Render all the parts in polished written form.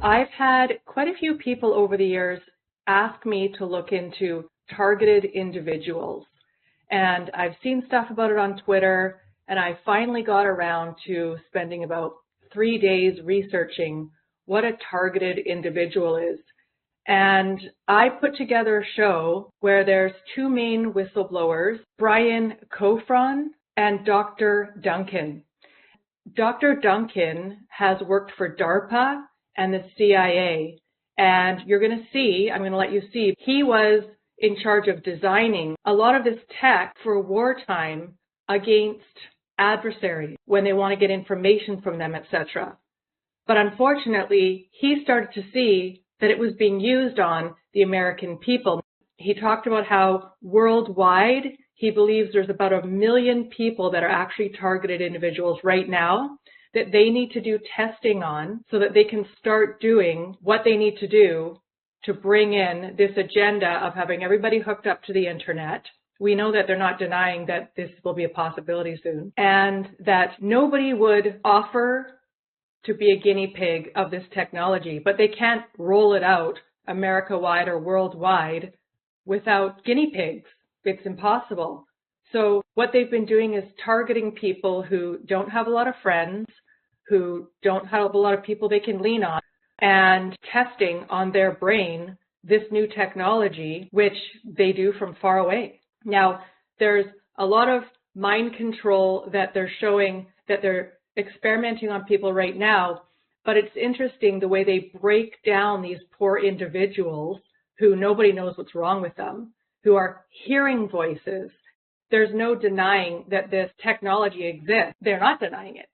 I've had quite a few people over the years ask me to look into targeted individuals. And I've seen stuff about it on Twitter, and I finally got around to spending about 3 days researching what a targeted individual is. And I put together a show where there's two main whistleblowers, Brian Cofron and Dr. Duncan. Dr. Duncan has worked for DARPA and the CIA, and you're going to see, I'm going to let you see, he was in charge of designing a lot of this tech for wartime against adversaries when they want to get information from them, etc. But unfortunately, he started to see that it was being used on the American people. He talked about how worldwide he believes there's about 1 million people that are actually targeted individuals right now that they need to do testing on so that they can start doing what they need to do to bring in this agenda of having everybody hooked up to the internet. We know that they're not denying that this will be a possibility soon, and that nobody would offer to be a guinea pig of this technology, but they can't roll it out America-wide or worldwide without guinea pigs. It's impossible. So what they've been doing is targeting people who don't have a lot of friends, who don't have a lot of people they can lean on, and testing on their brain this new technology, which they do from far away. Now, there's a lot of mind control that they're showing, that they're experimenting on people right now, but it's interesting the way they break down these poor individuals who nobody knows what's wrong with them, who are hearing voices. There's no denying that this technology exists. They're not denying it.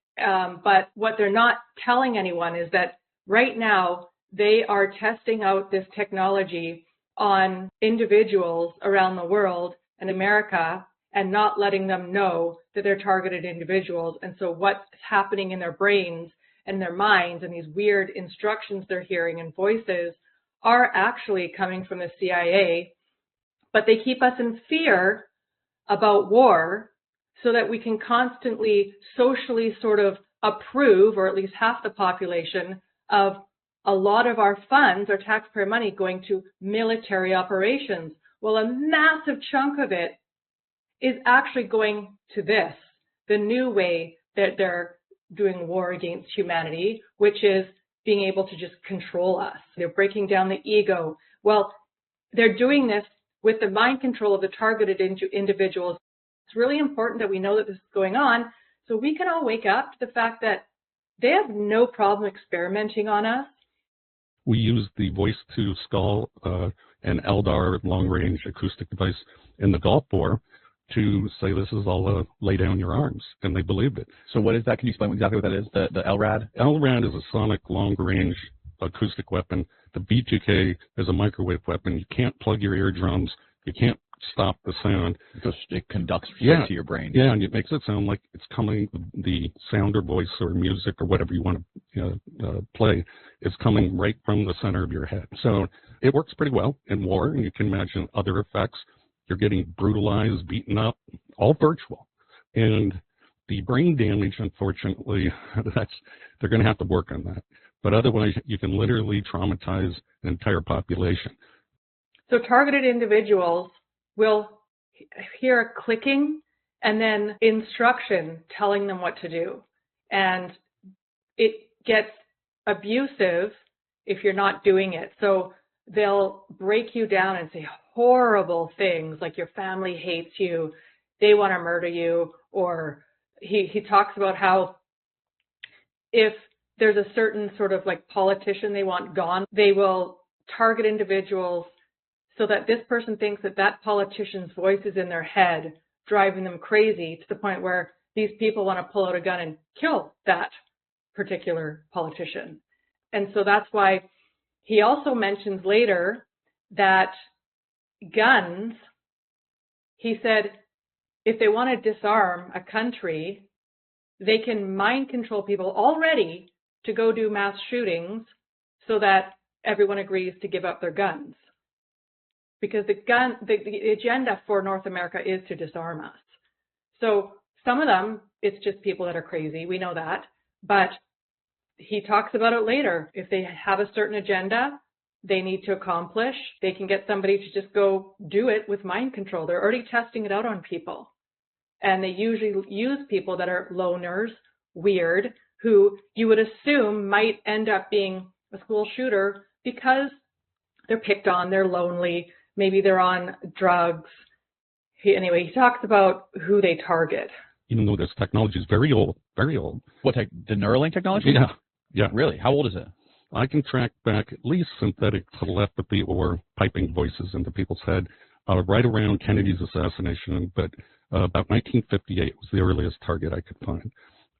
But what they're not telling anyone is that right now they are testing out this technology on individuals around the world and America and not letting them know that they're targeted individuals. And so what's happening in their brains and their minds and these weird instructions they're hearing and voices are actually coming from the CIA, but they keep us in fear about war so that we can constantly socially sort of approve, or at least half the population, of a lot of our funds, our taxpayer money, going to military operations. Well, a massive chunk of it is actually going to this, the new way that they're doing war against humanity, which is being able to just control us. They're breaking down the ego. Well, they're doing this with the mind control of the targeted individuals. It's really important that we know that this is going on so we can all wake up to the fact that they have no problem experimenting on us. We use the voice-to-skull and LDAR long-range acoustic device in the Gulf War to say this is all lay down your arms, and they believed it. So what is that? Can you explain exactly what that is, the LRAD? LRAD is a sonic long-range acoustic weapon. The V2K is a microwave weapon. You can't plug your eardrums. You can't stop the sound. Because it conducts straight to your brain. Yeah, and it makes it sound like it's coming, the sound or voice or music or whatever you want to play is coming right from the center of your head. So it works pretty well in war, and you can imagine other effects. You're getting brutalized, beaten up, all virtual. And the brain damage, unfortunately, they're going to have to work on that. But otherwise, you can literally traumatize an entire population. So targeted individuals will hear a clicking and then instruction telling them what to do. And it gets abusive if you're not doing it. So they'll break you down and say horrible things like your family hates you, they want to murder you, or he talks about how if there's a certain sort of like politician they want gone, they will target individuals so that this person thinks that that politician's voice is in their head, driving them crazy to the point where these people want to pull out a gun and kill that particular politician. And so that's why he also mentions later that guns, he said, if they want to disarm a country, they can mind control people already to go do mass shootings so that everyone agrees to give up their guns. Because the agenda for North America is to disarm us. So some of them, it's just people that are crazy. We know that. But he talks about it later. If they have a certain agenda they need to accomplish, they can get somebody to just go do it with mind control. They're already testing it out on people. And they usually use people that are loners, weird, who you would assume might end up being a school shooter because they're picked on, they're lonely, maybe they're on drugs. Anyway, he talks about who they target. Even though this technology is very old, very old. What, the Neuralink technology? Yeah, yeah. Really? How old is it? I can track back at least synthetic telepathy or piping voices into people's head right around Kennedy's assassination, but about 1958 was the earliest target I could find.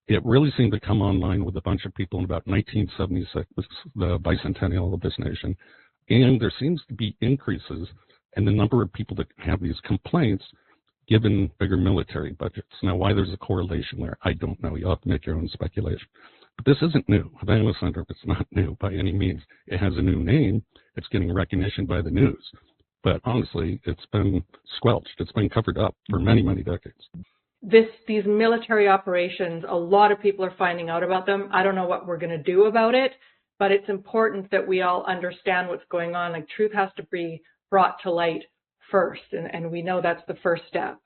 It really seemed to come online with a bunch of people in about 1976, the bicentennial of this nation. And there seems to be increases in the number of people that have these complaints given bigger military budgets. Now, why there's a correlation there, I don't know. You'll have to make your own speculation. But this isn't new. Havana Syndrome, it's not new by any means. It has a new name. It's getting recognition by the news. But honestly, it's been squelched. It's been covered up for many, many decades. These military operations, a lot of people are finding out about them. I don't know what we're going to do about it, but it's important that we all understand what's going on. Like, truth has to be brought to light first, and we know that's the first step.